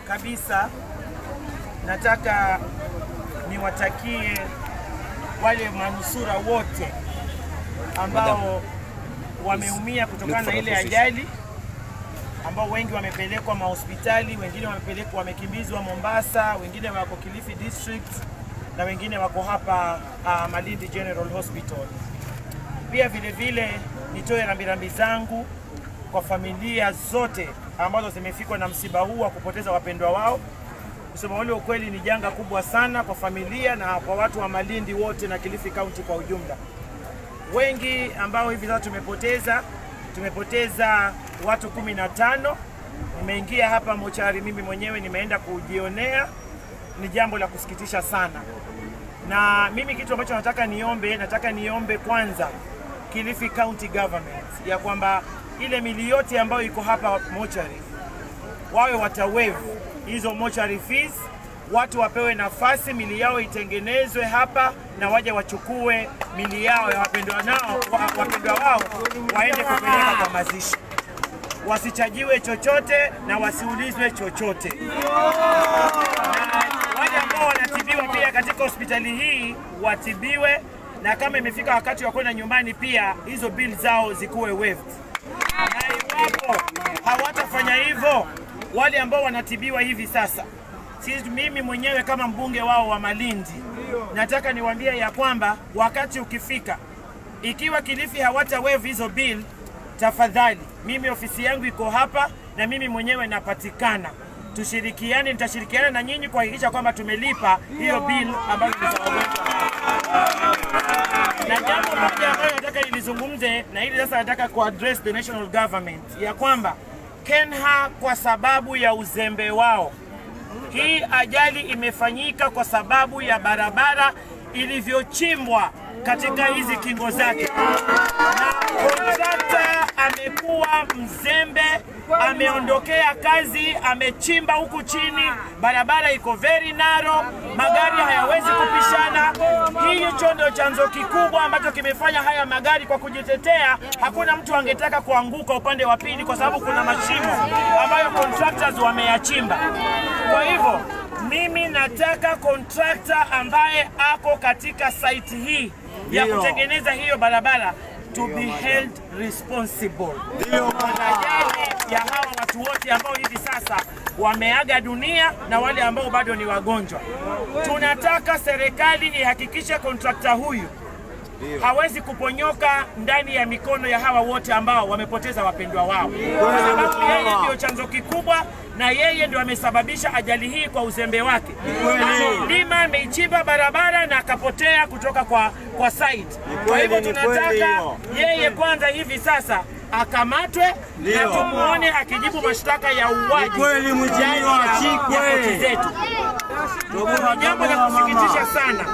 Kabisa nataka niwatakie wale manusura wote ambao wameumia kutokana na ile ajali, ambao wengi wamepelekwa mahospitali, wengine wamekimbizwa Mombasa, wengine wako Kilifi District na wengine wako hapa Malindi General Hospital. Pia vile vile nitoe rambirambi zangu kwa familia zote ambazo zimefikwa na msiba huu wa kupoteza wapendwa wao. Kusema ule ukweli, ni janga kubwa sana kwa familia na kwa watu wa Malindi wote na Kilifi County kwa ujumla. Wengi ambao hivi sasa tumepoteza watu 15. Nimeingia hapa mochari mimi mwenyewe, nimeenda kujionea. Ni jambo la kusikitisha sana. Na mimi kitu ambacho nataka niombe kwanza Kilifi County Government ya kwamba ile mili yote ambayo iko hapa mochari wawe watawave hizo mochari fees, watu wapewe nafasi mili yao itengenezwe hapa na waje wachukue mili yao ya wapendwa wao waende kupeleka kwa mazishi. Wasichajiwe chochote na wasiulizwe chochote. Wale ambao wanatibiwa pia katika hospitali hii watibiwe, na kama imefika wakati wa kwenda nyumbani pia hizo bill zao zikuwe waived. Na iwapo hawatafanya hivyo, wale ambao wanatibiwa hivi sasa, mimi mwenyewe kama mbunge wao wa Malindi nataka niwaambie ya kwamba wakati ukifika, ikiwa Kilifi hawata waive hizo bill, tafadhali, mimi ofisi yangu iko hapa na mimi mwenyewe napatikana. Tushirikiane, nitashirikiana na nyinyi kuhakikisha kwamba tumelipa hiyo bill ambayo ni za wagonjwa. Na jambo moja ambalo nataka nilizungumze, na hili sasa nataka kuaddress the national government, ya kwamba KENHA kwa sababu ya uzembe wao, hii ajali imefanyika kwa sababu ya barabara ilivyochimbwa katika hizi kingo zake. Na contractor amekuwa mzembe, ameondokea kazi, amechimba huku chini, barabara iko very narrow, magari hayawezi kupishana. Hicho ndio chanzo kikubwa ambacho kimefanya haya magari kwa kujitetea. Hakuna mtu angetaka kuanguka upande wa pili kwa sababu kuna mashimo ambayo contractors wameyachimba. Kwa hivyo mimi nataka contractor ambaye ako katika site hii ya kutengeneza hiyo barabara to be held responsible. Kwa ajali ya hawa watu wote ambao hivi sasa wameaga dunia na wale ambao bado ni wagonjwa. Tunataka serikali ihakikishe contractor huyu hawezi kuponyoka ndani ya mikono ya hawa wote ambao wamepoteza wapendwa wao. Kwa sababu yeye ndio chanzo kikubwa na yeye ndio amesababisha ajali hii kwa uzembe wake. Lima ameichimba barabara na akapotea kutoka kwa site. Kwa hivyo tunataka yeye kwanza hivi sasa akamatwe na tumuone akijibu mashtaka ya uwaji. Kweli mjinga achikwe zetu. Ni jambo la kusikitisha sana.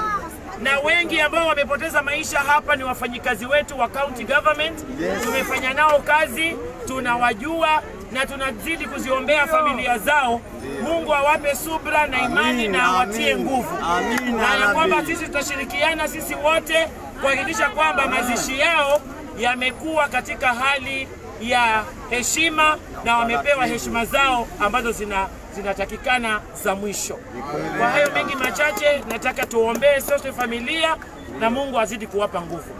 Na wengi ambao wamepoteza maisha hapa ni wafanyikazi wetu wa county government. Tumefanya nao kazi, tunawajua na tunazidi kuziombea familia zao. Mungu awape subra na imani na awatie nguvu. Na ya kwamba sisi tutashirikiana sisi wote kuhakikisha kwamba mazishi yao yamekuwa katika hali ya heshima na wamepewa heshima zao ambazo zinatakikana za mwisho. Kwa hayo mengi machache, nataka tuombee sote familia na Mungu azidi kuwapa nguvu.